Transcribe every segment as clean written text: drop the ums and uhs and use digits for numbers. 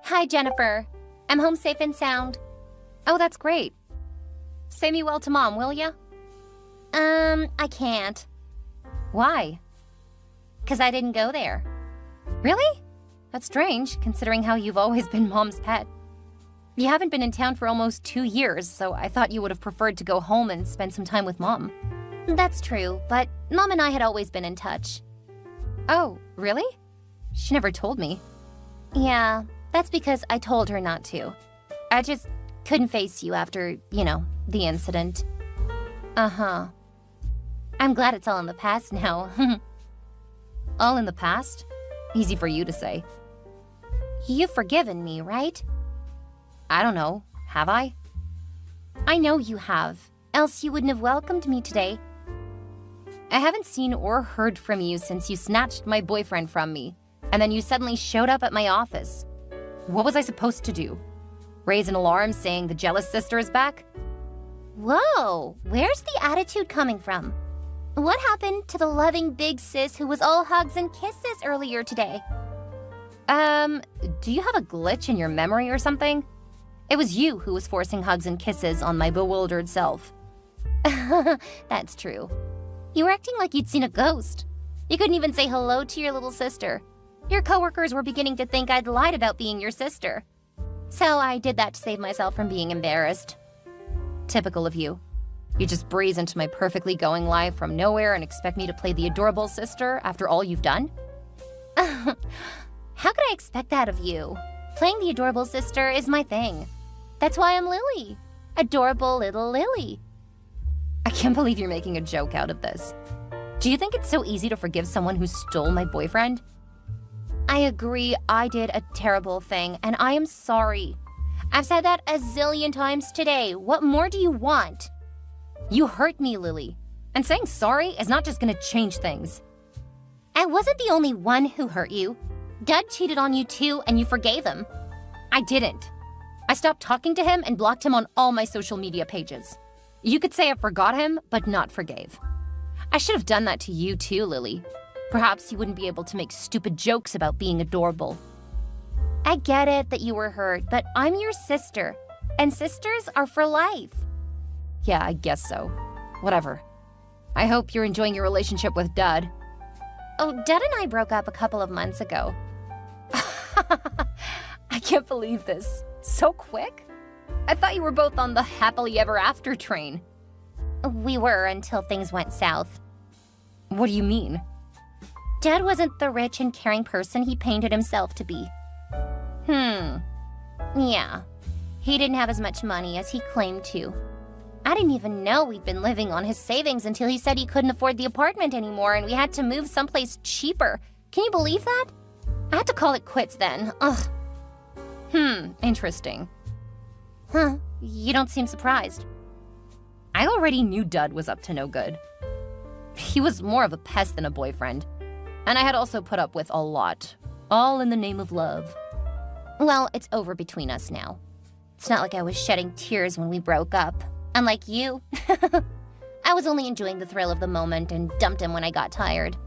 Hi, Jennifer. I'm home safe and sound. Oh, that's great. Say me well to Mom, will ya? I can't. Why? 'Cause I didn't go there. Really? That's strange, considering how you've always been Mom's pet. You haven't been in town for almost 2 years, so I thought you would have preferred to go home and spend some time with Mom. That's true, but Mom and I had always been in touch. Oh, really? She never told me. Yeah, that's because I told her not to. I just couldn't face you after, the incident. Uh-huh. I'm glad it's all in the past now. All in the past? Easy for you to say. You've forgiven me, right? I don't know. Have I? I know you have, else you wouldn't have welcomed me today. I haven't seen or heard from you since you snatched my boyfriend from me, and then you suddenly showed up at my office. What was I supposed to do? Raise an alarm saying the jealous sister is back? Whoa, where's the attitude coming from? What happened to the loving big sis who was all hugs and kisses earlier today? Do you have a glitch in your memory or something? It was you who was forcing hugs and kisses on my bewildered self. That's true. You were acting like you'd seen a ghost. You couldn't even say hello to your little sister. Your coworkers were beginning to think I'd lied about being your sister. So I did that to save myself from being embarrassed. Typical of you. You just breeze into my perfectly going live from nowhere and expect me to play the adorable sister after all you've done? How could I expect that of you? Playing the adorable sister is my thing. That's why I'm Lily. Adorable little Lily. I can't believe you're making a joke out of this. Do you think it's so easy to forgive someone who stole my boyfriend? I agree I did a terrible thing, and I am sorry. I've said that a zillion times today. What more do you want? You hurt me, Lily. And saying sorry is not just gonna change things. I wasn't the only one who hurt you. Dad cheated on you too, and you forgave him. I didn't. I stopped talking to him and blocked him on all my social media pages. You could say I forgot him, but not forgave. I should have done that to you too, Lily. Perhaps you wouldn't be able to make stupid jokes about being adorable. I get it that you were hurt, but I'm your sister, and sisters are for life. Yeah, I guess so. Whatever. I hope you're enjoying your relationship with Dad. Oh, Dad and I broke up a couple of months ago. I can't believe this. So quick? I thought you were both on the happily ever after train. We were until things went south. What do you mean? Dad wasn't the rich and caring person he painted himself to be. Yeah. He didn't have as much money as he claimed to. I didn't even know we'd been living on his savings until he said he couldn't afford the apartment anymore and we had to move someplace cheaper. Can you believe that? I had to call it quits then. Ugh. Interesting. Huh, you don't seem surprised. I already knew Dud was up to no good. He was more of a pest than a boyfriend. And I had also put up with a lot. All in the name of love. Well, it's over between us now. It's not like I was shedding tears when we broke up. Unlike you. I was only enjoying the thrill of the moment and dumped him when I got tired.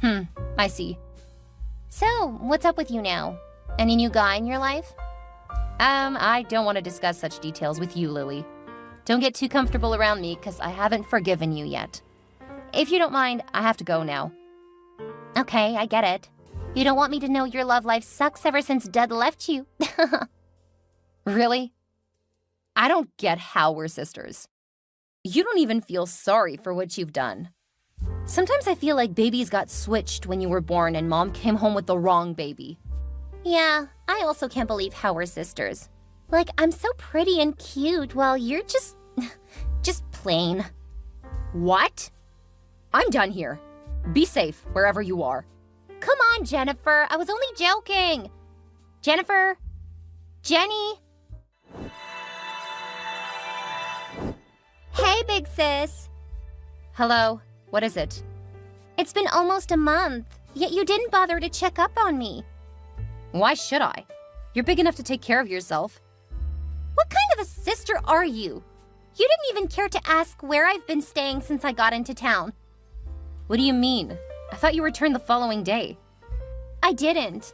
I see. So, what's up with you now? Any new guy in your life? I don't want to discuss such details with you, Lily. Don't get too comfortable around me, because I haven't forgiven you yet. If you don't mind, I have to go now. Okay, I get it. You don't want me to know your love life sucks ever since Dad left you. Really? I don't get how we're sisters. You don't even feel sorry for what you've done. Sometimes I feel like babies got switched when you were born and Mom came home with the wrong baby. Yeah, I also can't believe how we're sisters. Like, I'm so pretty and cute while you're just plain. What? I'm done here. Be safe wherever you are. Come on, Jennifer. I was only joking. Jennifer? Jenny? Hey, big sis. Hello. What is it? It's been almost a month, yet you didn't bother to check up on me. Why should I? You're big enough to take care of yourself. What kind of a sister are you? You didn't even care to ask where I've been staying since I got into town. What do you mean? I thought you returned the following day. I didn't.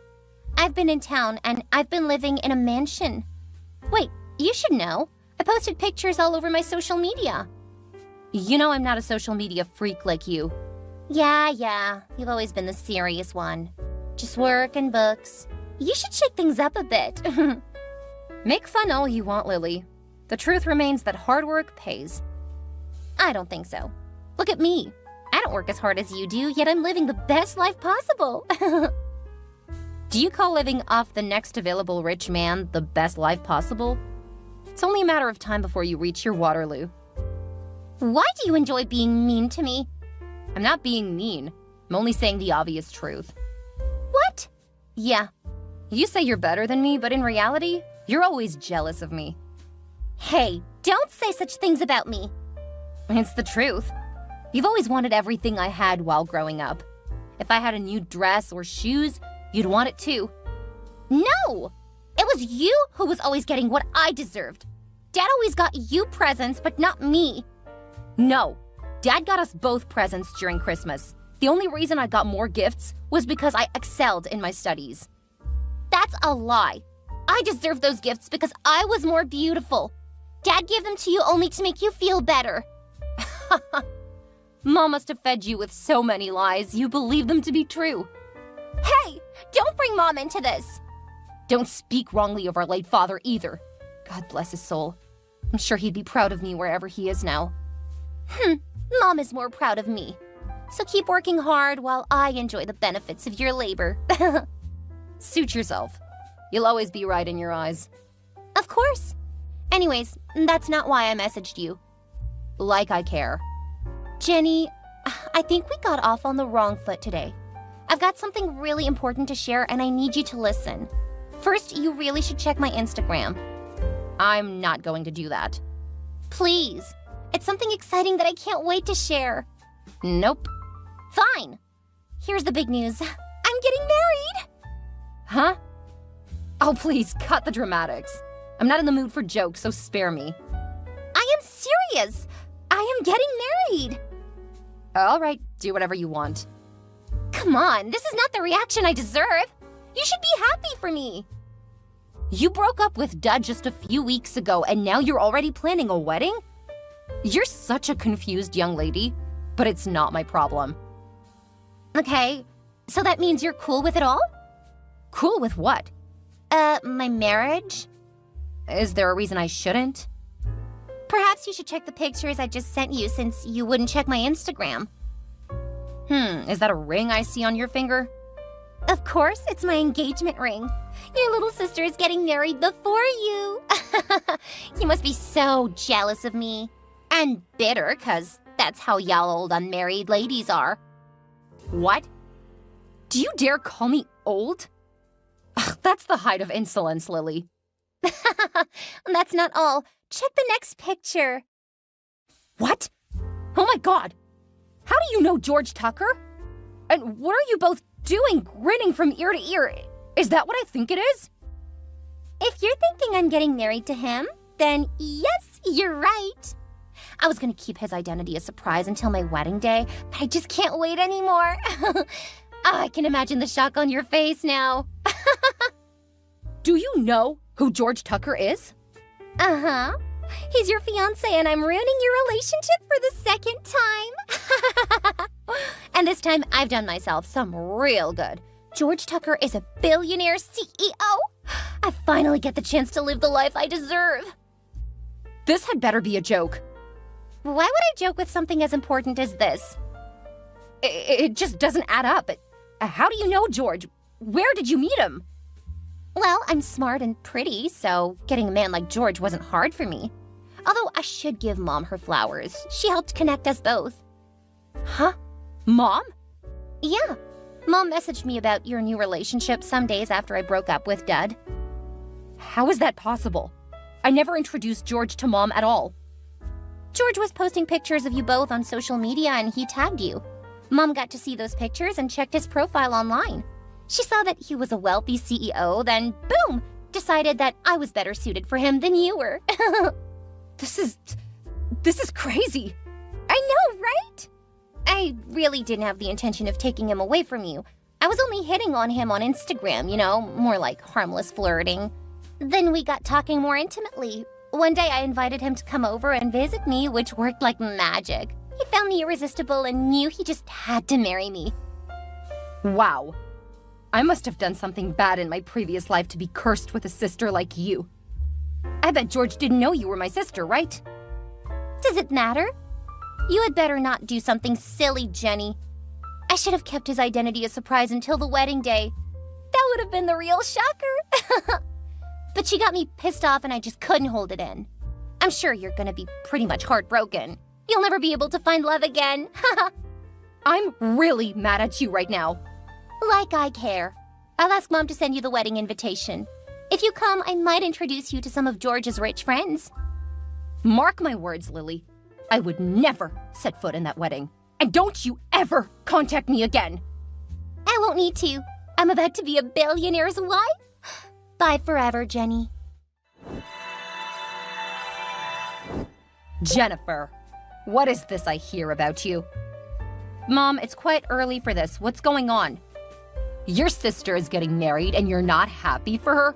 I've been in town and I've been living in a mansion. Wait, you should know. I posted pictures all over my social media. You know I'm not a social media freak like you. Yeah. You've always been the serious one. Just work and books. You should shake things up a bit. Make fun all you want, Lily. The truth remains that hard work pays. I don't think so. Look at me. I don't work as hard as you do, yet I'm living the best life possible. Do you call living off the next available rich man the best life possible? It's only a matter of time before you reach your Waterloo. Why do you enjoy being mean to me? I'm not being mean. I'm only saying the obvious truth. What? Yeah. You say you're better than me, but in reality, you're always jealous of me. Hey, don't say such things about me. It's the truth. You've always wanted everything I had while growing up. If I had a new dress or shoes, you'd want it too. No! It was you who was always getting what I deserved. Dad always got you presents, but not me. No. Dad got us both presents during Christmas. The only reason I got more gifts was because I excelled in my studies. That's a lie. I deserved those gifts because I was more beautiful. Dad gave them to you only to make you feel better. Mom must have fed you with so many lies, you believe them to be true. Hey, don't bring Mom into this. Don't speak wrongly of our late father either. God bless his soul. I'm sure he'd be proud of me wherever he is now. Mom is more proud of me. So keep working hard while I enjoy the benefits of your labor. Suit yourself. You'll always be right in your eyes. Of course. Anyways, that's not why I messaged you. Like I care. Jenny, I think we got off on the wrong foot today. I've got something really important to share and I need you to listen. First, you really should check my Instagram. I'm not going to do that. Please. It's something exciting that I can't wait to share. Nope. Fine. Here's the big news. I'm getting married! Huh? Oh, please, cut the dramatics. I'm not in the mood for jokes, so spare me. I am serious. I am getting married. All right, do whatever you want. Come on, this is not the reaction I deserve. You should be happy for me. You broke up with Dad just a few weeks ago, and now you're already planning a wedding? You're such a confused young lady, but it's not my problem. Okay, so that means you're cool with it all? Cool with what? My marriage? Is there a reason I shouldn't? Perhaps you should check the pictures I just sent you since you wouldn't check my Instagram. Is that a ring I see on your finger? Of course, it's my engagement ring. Your little sister is getting married before you. You must be so jealous of me. And bitter, 'cause that's how y'all old unmarried ladies are. What? Do you dare call me old? Ugh, that's the height of insolence, Lily. That's not all. Check the next picture. What? Oh my God! How do you know George Tucker? And what are you both doing, grinning from ear to ear? Is that what I think it is? If you're thinking I'm getting married to him, then yes, you're right. I was gonna keep his identity a surprise until my wedding day, but I just can't wait anymore. I can imagine the shock on your face now. Do you know who George Tucker is? Uh-huh. He's your fiancé and I'm ruining your relationship for the second time. And this time I've done myself some real good. George Tucker is a billionaire CEO. I finally get the chance to live the life I deserve. This had better be a joke. Why would I joke with something as important as this? It just doesn't add up. How do you know George? Where did you meet him? Well, I'm smart and pretty, so getting a man like George wasn't hard for me. Although I should give Mom her flowers. She helped connect us both. Huh? Mom? Yeah. Mom messaged me about your new relationship some days after I broke up with Dad. How is that possible? I never introduced George to Mom at all. George was posting pictures of you both on social media and he tagged you. Mom got to see those pictures and checked his profile online. She saw that he was a wealthy CEO, then boom, decided that I was better suited for him than you were. This is crazy. I know, right? I really didn't have the intention of taking him away from you, I was only hitting on him on Instagram, more like harmless flirting. Then we got talking more intimately. One day I invited him to come over and visit me, which worked like magic. He found me irresistible and knew he just had to marry me. Wow. I must have done something bad in my previous life to be cursed with a sister like you. I bet George didn't know you were my sister, right? Does it matter? You had better not do something silly, Jenny. I should have kept his identity a surprise until the wedding day. That would have been the real shocker. But she got me pissed off and I just couldn't hold it in. I'm sure you're gonna be pretty much heartbroken. You'll never be able to find love again. I'm really mad at you right now. Like I care. I'll ask Mom to send you the wedding invitation. If you come, I might introduce you to some of George's rich friends. Mark my words, Lily. I would never set foot in that wedding. And don't you ever contact me again. I won't need to. I'm about to be a billionaire's wife. Bye forever, Jenny. Jennifer, what is this I hear about you? Mom, it's quite early for this. What's going on? Your sister is getting married and you're not happy for her?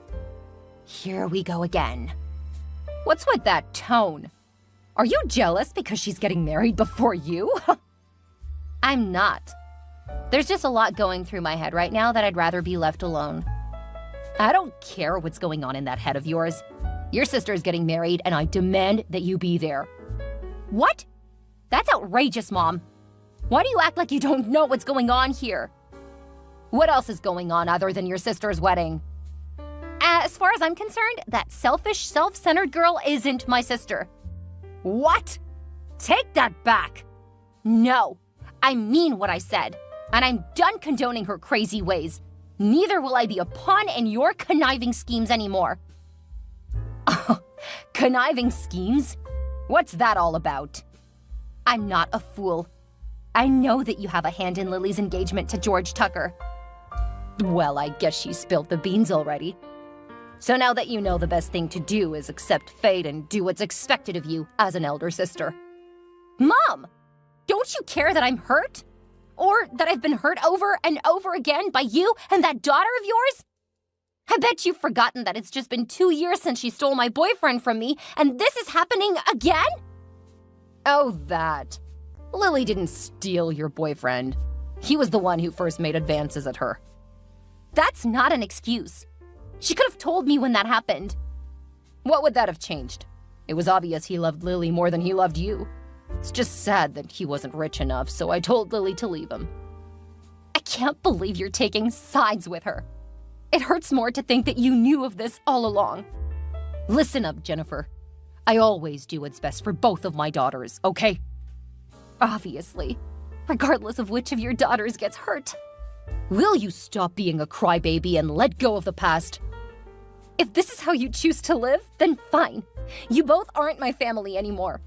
Here we go again. What's with that tone? Are you jealous because she's getting married before you? I'm not. There's just a lot going through my head right now that I'd rather be left alone. I don't care what's going on in that head of yours. Your sister is getting married and I demand that you be there. What? That's outrageous, Mom. Why do you act like you don't know what's going on here? What else is going on other than your sister's wedding? As far as I'm concerned, that selfish, self-centered girl isn't my sister. What? Take that back. No, I mean what I said, and I'm done condoning her crazy ways. Neither will I be a pawn in your conniving schemes anymore. Conniving schemes? What's that all about? I'm not a fool. I know that you have a hand in Lily's engagement to George Tucker. Well, I guess she spilled the beans already. So now that you know, the best thing to do is accept fate and do what's expected of you as an elder sister. Mom! Don't you care that I'm hurt? Or that I've been hurt over and over again by you and that daughter of yours? I bet you've forgotten that it's just been 2 years since she stole my boyfriend from me, and this is happening again? Oh, that. Lily didn't steal your boyfriend. He was the one who first made advances at her. That's not an excuse. She could have told me when that happened. What would that have changed? It was obvious he loved Lily more than he loved you. It's just sad that he wasn't rich enough, so I told Lily to leave him. I can't believe you're taking sides with her. It hurts more to think that you knew of this all along. Listen up, Jennifer. I always do what's best for both of my daughters, okay? Obviously, regardless of which of your daughters gets hurt. Will you stop being a crybaby and let go of the past? If this is how you choose to live, then fine. You both aren't my family anymore.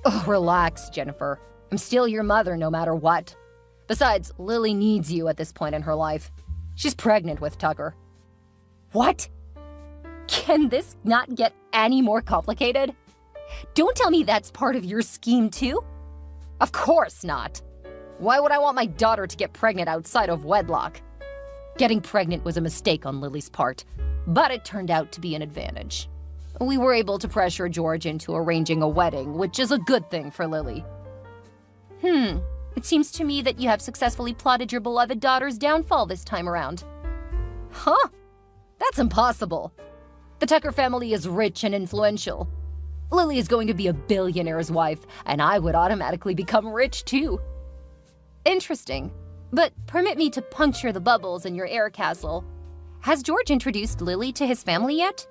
Oh, relax, Jennifer. I'm still your mother no matter what. Besides, Lily needs you at this point in her life. She's pregnant with Tucker. What? Can this not get any more complicated? Don't tell me that's part of your scheme too. Of course not. Why would I want my daughter to get pregnant outside of wedlock? Getting pregnant was a mistake on Lily's part, but it turned out to be an advantage. We were able to pressure George into arranging a wedding, which is a good thing for Lily. It seems to me that you have successfully plotted your beloved daughter's downfall this time around. Huh? That's impossible. The Tucker family is rich and influential. Lily is going to be a billionaire's wife, and I would automatically become rich too. Interesting, but permit me to puncture the bubbles in your air castle. Has George introduced Lily to his family yet?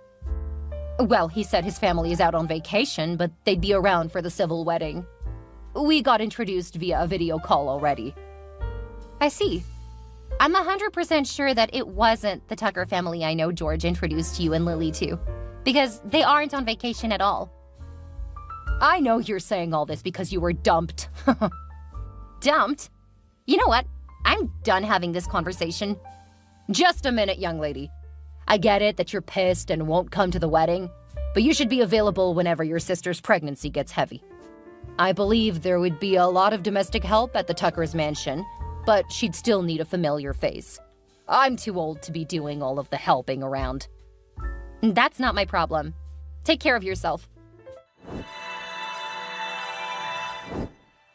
Well, he said his family is out on vacation, but they'd be around for the civil wedding. We got introduced via a video call already. I see. I'm 100% sure that it wasn't the Tucker family I know George introduced you and Lily to, because they aren't on vacation at all. I know you're saying all this because you were dumped. Dumped? You know what? I'm done having this conversation. Just a minute, young lady. I get it that you're pissed and won't come to the wedding, but you should be available whenever your sister's pregnancy gets heavy. I believe there would be a lot of domestic help at the Tucker's mansion, but she'd still need a familiar face. I'm too old to be doing all of the helping around. That's not my problem. Take care of yourself.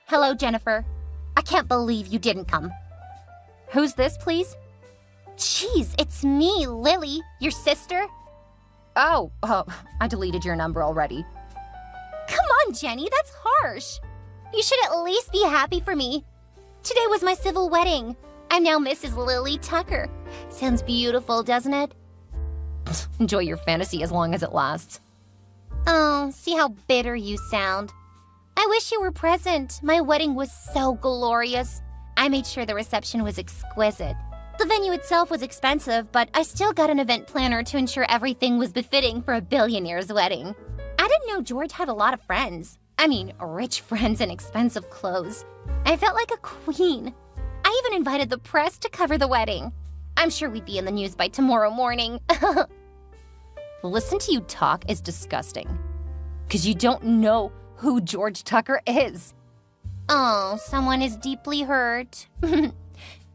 Hello, Jennifer. I can't believe you didn't come. Who's this, please? Jeez, it's me, Lily, your sister. Oh, I deleted your number already. Come on, Jenny, that's harsh. You should at least be happy for me. Today was my civil wedding. I'm now Mrs. Lily Tucker. Sounds beautiful, doesn't it? Enjoy your fantasy as long as it lasts. Oh, see how bitter you sound. I wish you were present. My wedding was so glorious. I made sure the reception was exquisite. The venue itself was expensive, but I still got an event planner to ensure everything was befitting for a billionaire's wedding. I didn't know George had a lot of friends. I mean, rich friends and expensive clothes. I felt like a queen. I even invited the press to cover the wedding. I'm sure we'd be in the news by tomorrow morning. Listen to you talk is disgusting. Because you don't know who George Tucker is. Oh, someone is deeply hurt.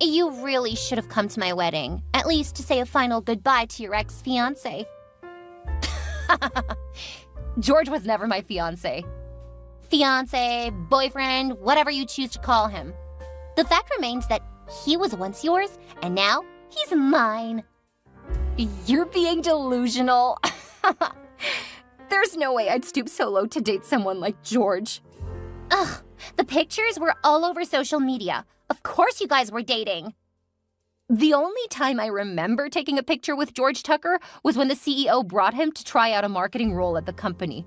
You really should have come to my wedding, at least to say a final goodbye to your ex-fiancé. George was never my fiancé. Fiancé, boyfriend, whatever you choose to call him. The fact remains that he was once yours, and now he's mine. You're being delusional. There's no way I'd stoop so low to date someone like George. Ugh, the pictures were all over social media. Of course you guys were dating. The only time I remember taking a picture with George Tucker was when the CEO brought him to try out a marketing role at the company.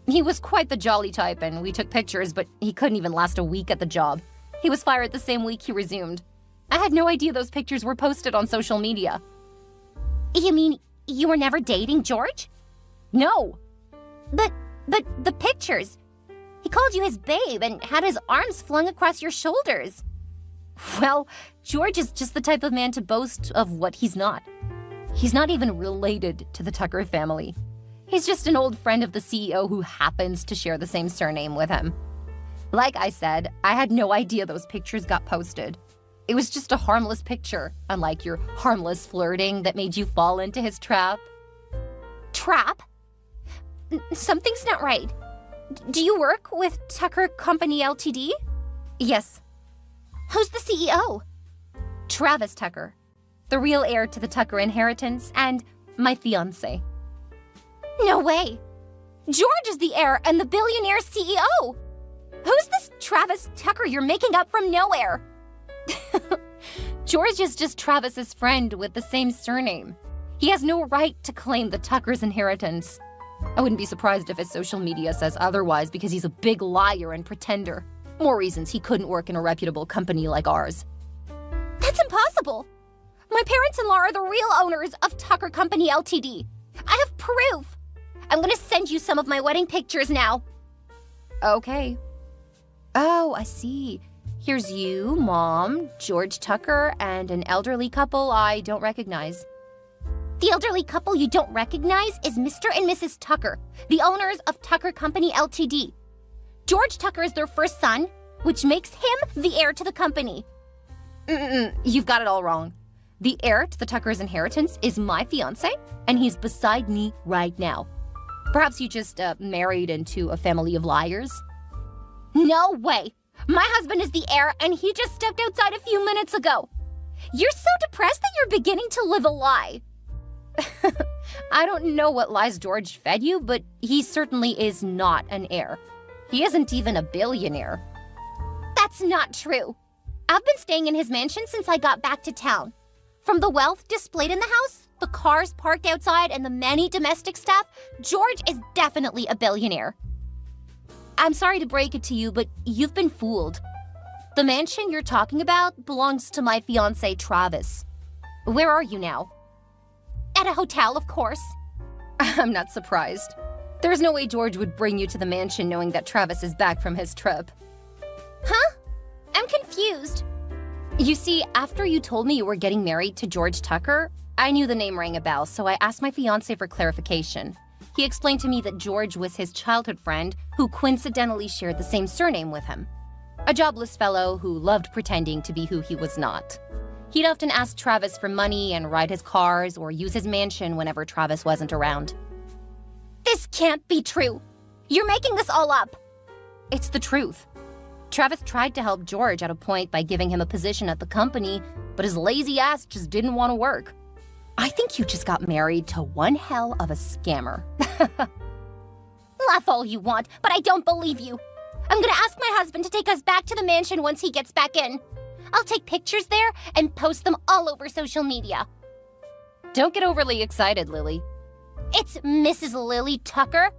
He was quite the jolly type, and we took pictures, but he couldn't even last a week at the job. He was fired the same week he resumed. I had no idea those pictures were posted on social media. You mean you were never dating George? No. But the pictures. He called you his babe and had his arms flung across your shoulders. Well, George is just the type of man to boast of what he's not. He's not even related to the Tucker family. He's just an old friend of the CEO who happens to share the same surname with him. Like I said, I had no idea those pictures got posted. It was just a harmless picture, unlike your harmless flirting that made you fall into his trap. Trap? Something's not right. Do you work with Tucker Company Ltd? Yes. Who's the CEO? Travis Tucker, the real heir to the Tucker inheritance, and my fiancé. No way. George is the heir and the billionaire CEO. Who's this Travis Tucker you're making up from nowhere? George is just Travis's friend with the same surname. He has no right to claim the Tucker's inheritance. I wouldn't be surprised if his social media says otherwise because he's a big liar and pretender. More reasons he couldn't work in a reputable company like ours. That's impossible. My parents-in-law are the real owners of Tucker Company Ltd. I have proof. I'm gonna send you some of my wedding pictures now. Okay. Oh, I see. Here's you, Mom, George Tucker, and an elderly couple I don't recognize. The elderly couple you don't recognize is Mr. and Mrs. Tucker, the owners of Tucker Company Ltd. George Tucker is their first son, which makes him the heir to the company. You've got it all wrong. The heir to the Tucker's inheritance is my fiancé, and he's beside me right now. Perhaps you just married into a family of liars? No way. My husband is the heir, and he just stepped outside a few minutes ago. You're so depressed that you're beginning to live a lie. I don't know what lies George fed you, but he certainly is not an heir. He isn't even a billionaire. That's not true. I've been staying in his mansion since I got back to town. From the wealth displayed in the house, the cars parked outside, and the many domestic staff, George is definitely a billionaire. I'm sorry to break it to you, but you've been fooled. The mansion you're talking about belongs to my fiancé, Travis. Where are you now? At a hotel, of course. I'm not surprised. There's no way George would bring you to the mansion knowing that Travis is back from his trip. Huh? I'm confused. You see, after you told me you were getting married to George Tucker, I knew the name rang a bell, so I asked my fiancé for clarification. He explained to me that George was his childhood friend who coincidentally shared the same surname with him. A jobless fellow who loved pretending to be who he was not. He'd often ask Travis for money and ride his cars or use his mansion whenever Travis wasn't around. This can't be true. You're making this all up. It's the truth. Travis tried to help George at a point by giving him a position at the company, but his lazy ass just didn't want to work. I think you just got married to one hell of a scammer. Laugh all you want, but I don't believe you. I'm gonna ask my husband to take us back to the mansion once he gets back in. I'll take pictures there and post them all over social media. Don't get overly excited, Lily. It's Mrs. Lily Tucker.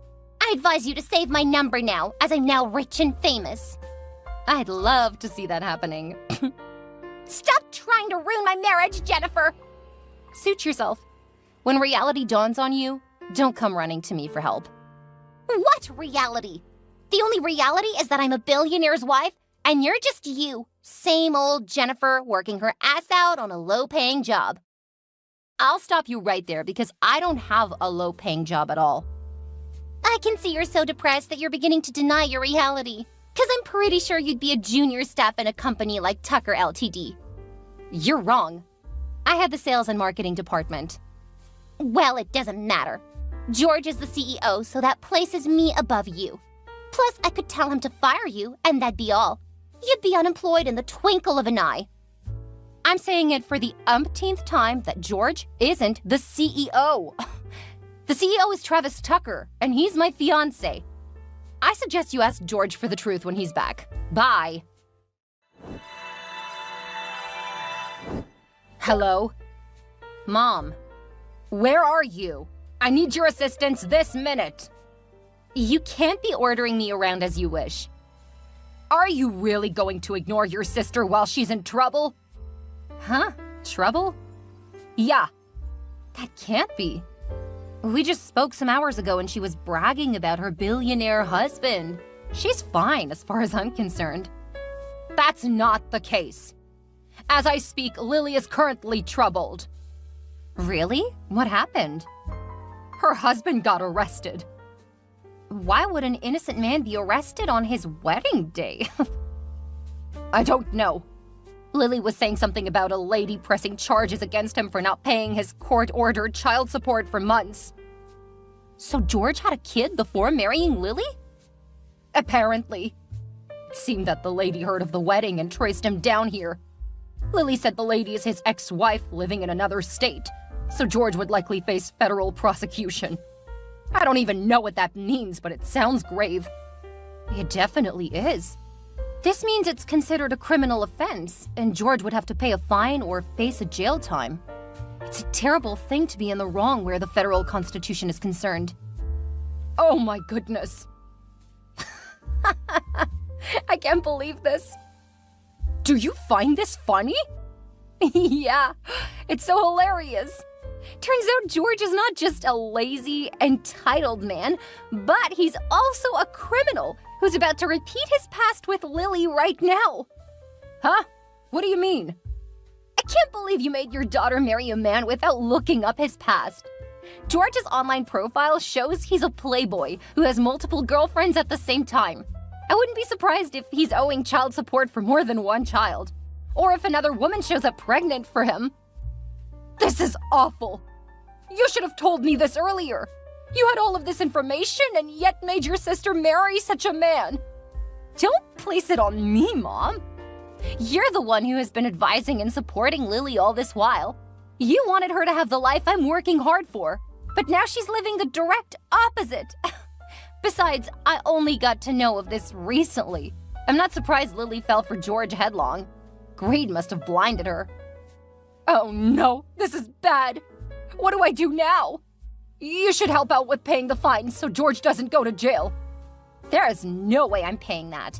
I advise you to save my number now, as I'm now rich and famous. I'd love to see that happening. Stop trying to ruin my marriage, Jennifer! Suit yourself. When reality dawns on you, don't come running to me for help. What reality? The only reality is that I'm a billionaire's wife, and you're just you, same old Jennifer working her ass out on a low-paying job. I'll stop you right there because I don't have a low-paying job at all. I can see you're so depressed that you're beginning to deny your reality. Because I'm pretty sure you'd be a junior staff in a company like Tucker Ltd. You're wrong. I had the sales and marketing department. Well, it doesn't matter. George is the CEO, so that places me above you. Plus, I could tell him to fire you, and that'd be all. You'd be unemployed in the twinkle of an eye. I'm saying it for the umpteenth time that George isn't the CEO. The CEO is Travis Tucker, and he's my fiancé. I suggest you ask George for the truth when he's back. Bye. Hello? Mom, where are you? I need your assistance this minute. You can't be ordering me around as you wish. Are you really going to ignore your sister while she's in trouble? Huh? Trouble? Yeah. That can't be. We just spoke some hours ago and she was bragging about her billionaire husband. She's fine as far as I'm concerned. That's not the case. As I speak, Lily is currently troubled. Really? What happened? Her husband got arrested. Why would an innocent man be arrested on his wedding day? I don't know. Lily was saying something about a lady pressing charges against him for not paying his court-ordered child support for months. So George had a kid before marrying Lily? Apparently. It seemed that the lady heard of the wedding and traced him down here. Lily said the lady is his ex-wife living in another state, so George would likely face federal prosecution. I don't even know what that means, but it sounds grave. It definitely is. This means it's considered a criminal offense, and George would have to pay a fine or face a jail time. It's a terrible thing to be in the wrong where the federal constitution is concerned. Oh my goodness. I can't believe this. Do you find this funny? Yeah, it's so hilarious. Turns out George is not just a lazy, entitled man, but he's also a criminal who's about to repeat his past with Lily right now. Huh? What do you mean? I can't believe you made your daughter marry a man without looking up his past. George's online profile shows he's a playboy who has multiple girlfriends at the same time. I wouldn't be surprised if he's owing child support for more than one child, or if another woman shows up pregnant for him. This is awful. You should have told me this earlier. You had all of this information and yet made your sister marry such a man. Don't place it on me, Mom. You're the one who has been advising and supporting Lily all this while. You wanted her to have the life I'm working hard for, but now she's living the direct opposite. Besides, I only got to know of this recently. I'm not surprised Lily fell for George headlong. Greed must have blinded her. Oh no, this is bad. What do I do now? You should help out with paying the fine so George doesn't go to jail. There is no way I'm paying that.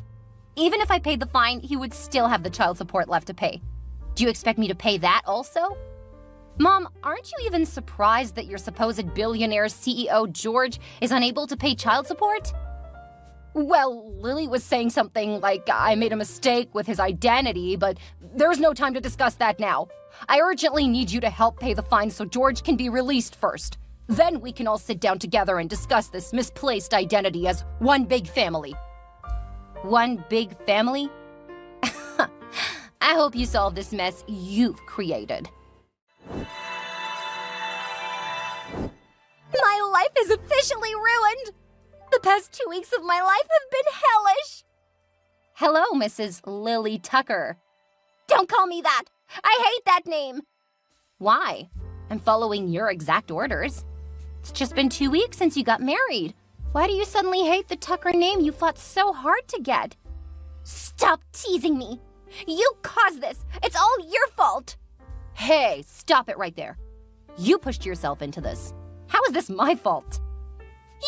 Even if I paid the fine, he would still have the child support left to pay. Do you expect me to pay that also? Mom, aren't you even surprised that your supposed billionaire CEO George is unable to pay child support? Well, Lily was saying something like I made a mistake with his identity, but there's no time to discuss that now. I urgently need you to help pay the fine so George can be released first. Then we can all sit down together and discuss this misplaced identity as one big family. One big family? I hope you solve this mess you've created. My life is officially ruined! The past 2 weeks of my life have been hellish! Hello, Mrs. Lily Tucker. Don't call me that! I hate that name! Why? I'm following your exact orders. It's just been 2 weeks since you got married. Why do you suddenly hate the Tucker name you fought so hard to get? Stop teasing me! You caused this! It's all your fault! Hey, stop it right there. You pushed yourself into this. How is this my fault?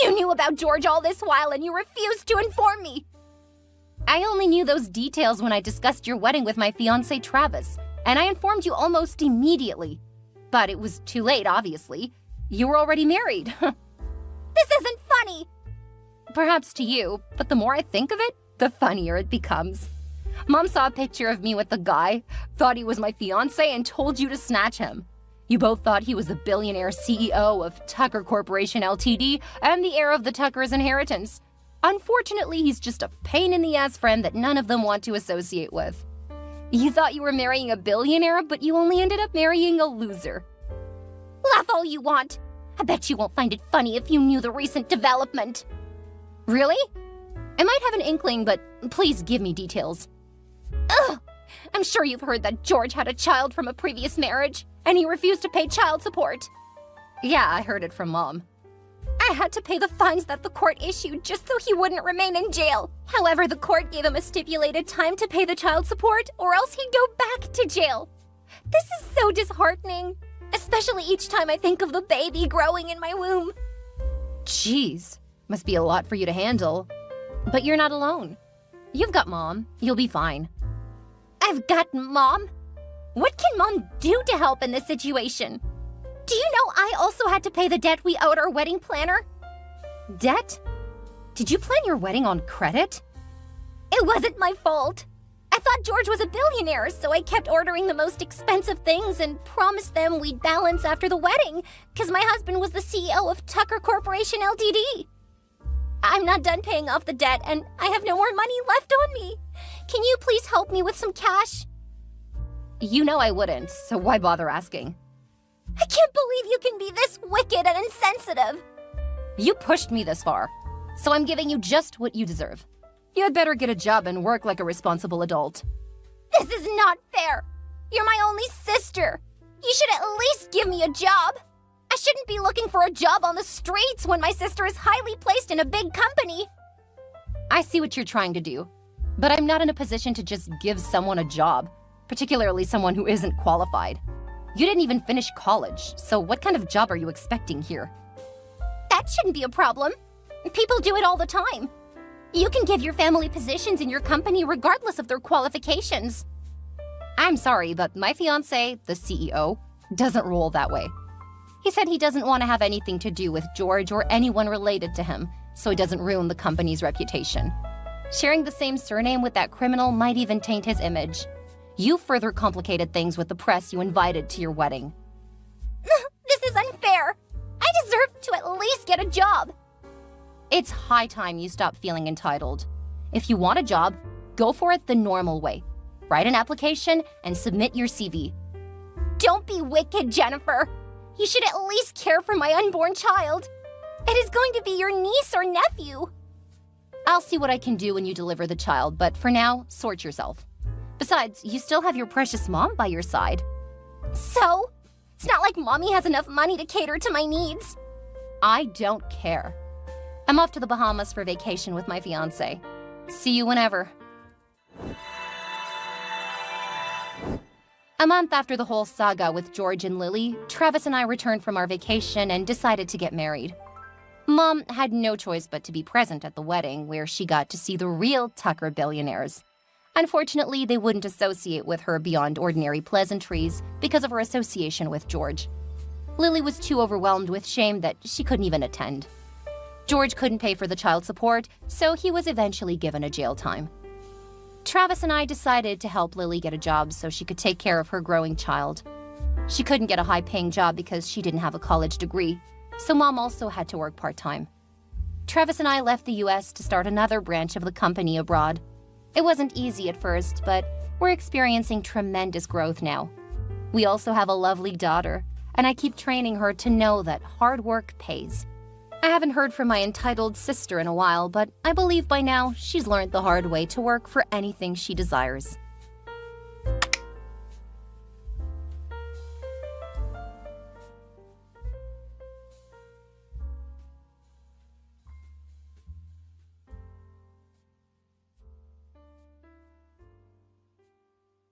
You knew about George all this while and you refused to inform me! I only knew those details when I discussed your wedding with my fiancé Travis, and I informed you almost immediately. But it was too late, obviously. You were already married. This isn't funny! Perhaps to you, but the more I think of it, the funnier it becomes. Mom saw a picture of me with the guy, thought he was my fiancé, and told you to snatch him. You both thought he was the billionaire CEO of Tucker Corporation Ltd. And the heir of the Tucker's inheritance. Unfortunately, he's just a pain-in-the-ass friend that none of them want to associate with. You thought you were marrying a billionaire, but you only ended up marrying a loser. Laugh all you want. I bet you won't find it funny if you knew the recent development. Really? I might have an inkling, but please give me details. Ugh! I'm sure you've heard that George had a child from a previous marriage, and he refused to pay child support. Yeah, I heard it from Mom. I had to pay the fines that the court issued just so he wouldn't remain in jail. However, the court gave him a stipulated time to pay the child support, or else he'd go back to jail. This is so disheartening, especially each time I think of the baby growing in my womb. Jeez, must be a lot for you to handle. But you're not alone. You've got Mom. You'll be fine. I've got Mom? What can Mom do to help in this situation? Do you know I also had to pay the debt we owed our wedding planner? Debt? Did you plan your wedding on credit? It wasn't my fault. I thought George was a billionaire, so I kept ordering the most expensive things and promised them we'd balance after the wedding, because my husband was the CEO of Tucker Corporation Ltd. I'm not done paying off the debt, and I have no more money left on me. Can you please help me with some cash? You know I wouldn't, so why bother asking? I can't believe you can be this wicked and insensitive. You pushed me this far, so I'm giving you just what you deserve. You had better get a job and work like a responsible adult. This is not fair. You're my only sister. You should at least give me a job. I shouldn't be looking for a job on the streets when my sister is highly placed in a big company. I see what you're trying to do, but I'm not in a position to just give someone a job, particularly someone who isn't qualified. You didn't even finish college, so what kind of job are you expecting here? That shouldn't be a problem. People do it all the time. You can give your family positions in your company regardless of their qualifications. I'm sorry, but my fiancé, the CEO, doesn't roll that way. He said he doesn't want to have anything to do with George or anyone related to him, so he doesn't ruin the company's reputation. Sharing the same surname with that criminal might even taint his image. You further complicated things with the press you invited to your wedding. This is unfair. I deserve to at least get a job. It's high time you stop feeling entitled. If you want a job, go for it the normal way. Write an application and submit your CV. Don't be wicked, Jennifer. You should at least care for my unborn child. It is going to be your niece or nephew. I'll see what I can do when you deliver the child, but for now, sort yourself. Besides, you still have your precious mom by your side. So? It's not like Mommy has enough money to cater to my needs. I don't care. I'm off to the Bahamas for vacation with my fiancé. See you whenever. A month after the whole saga with George and Lily, Travis and I returned from our vacation and decided to get married. Mom had no choice but to be present at the wedding, where she got to see the real Tucker billionaires. Unfortunately, they wouldn't associate with her beyond ordinary pleasantries because of her association with George. Lily was too overwhelmed with shame that she couldn't even attend. George couldn't pay for the child support, so he was eventually given a jail time. Travis and I decided to help Lily get a job so she could take care of her growing child. She couldn't get a high-paying job because she didn't have a college degree, so Mom also had to work part-time. Travis and I left the US to start another branch of the company abroad. It wasn't easy at first, but We're experiencing tremendous growth now. We also have a lovely daughter, and I keep training her to know that hard work pays. I haven't heard from my entitled sister in a while, but I believe by now she's learned the hard way to work for anything she desires.